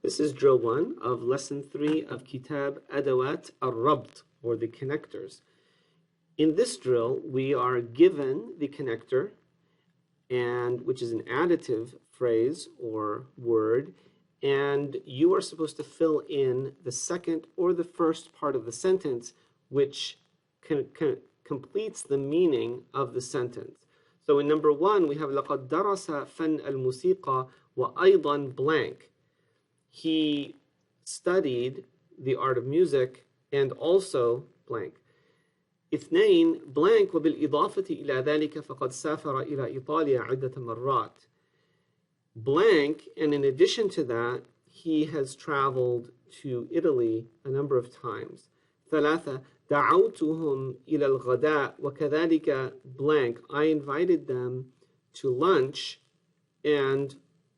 This is drill 1 of lesson 3 of Kitab Adawat al-Rabt, or the connectors. In this drill, we are given the connector, and which is an additive phrase or word, and you are supposed to fill in the second or the first part of the sentence, which completes the meaning of the sentence. So in number 1, we have لَقَدْ دَرَسَ فَنَّ الْمُوسِيقى وَأَيْضًا blank. He studied the art of music and also blank. 2 blank وبالإضافة إلى ذلك فقد سافر إلى إيطاليا عدة مرات. Blank, and in addition to that, he has traveled to Italy a number of times. 3 دعوتهم إلى الغداء وكذلك blank. I invited them to lunch and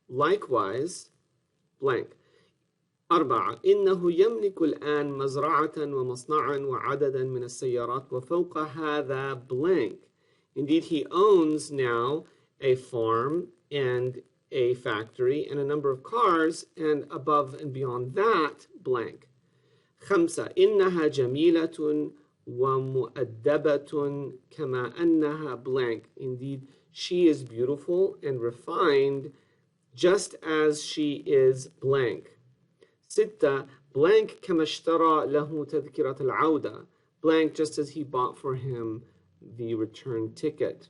likewise blank. 4 إنه يملك الآن مزرعة ومصنعا وعددا من السيارات وفوق هذا blank. Indeed, he owns now a farm and a factory and a number of cars, and above and beyond that blank. 5 إنها جميلة ومؤدبة كما أنها blank. Indeed, she is beautiful and refined just as she is blank. 6 blank كما اشترى له تذكرة العودة. Blank just as he bought for him the return ticket.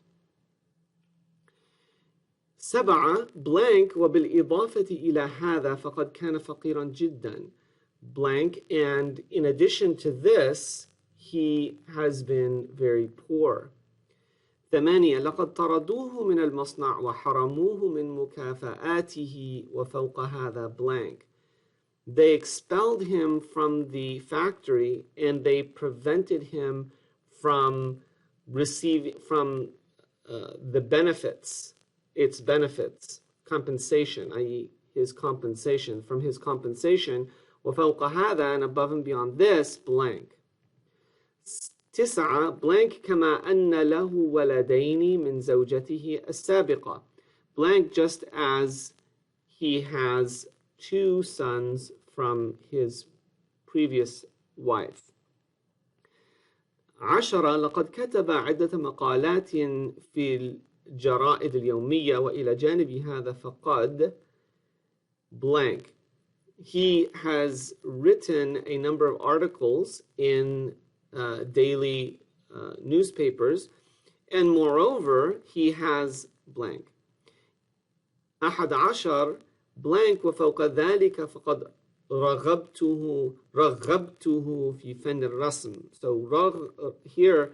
7 blank وبالإضافة إلى هذا فقد كان فقيرا جدا. Blank, and in addition to this, he has been very poor. 8 لقد طردوه من المصنع وحرموه من مكافآته وفوق هذا blank. They expelled him from the factory and they prevented him from receiving the benefits, its benefits, compensation, i.e. his compensation, from his compensation, وفوق هذا, and above and beyond this, blank. 9 blank كما أن له ولدين من زوجته السابقة. Blank just as he has 2 sons from his previous wife. 10 لقد كتب عدة مقالات في الجرائد اليومية وإلى جانب هذا فقد blank. He has written a number of articles in daily newspapers, and moreover, he has blank. 11 blank وفوق ذلك فقد رغبته في فن الرسم. So here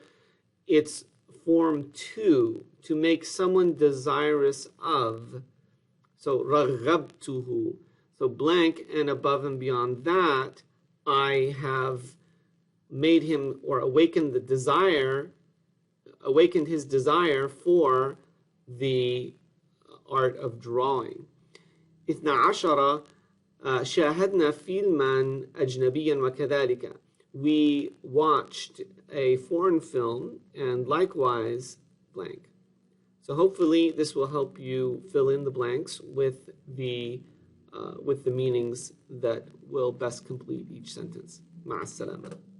it's form 2, to make someone desirous of. So رغبته. So blank, and above and beyond that, I have made him, or awakened his desire for the art of drawing. 12 شاهدنا فيلما أجنبيا وكذلك. We watched a foreign film and likewise blank. So hopefully this will help you fill in the blanks with the meanings that will best complete each sentence. مع السلامة.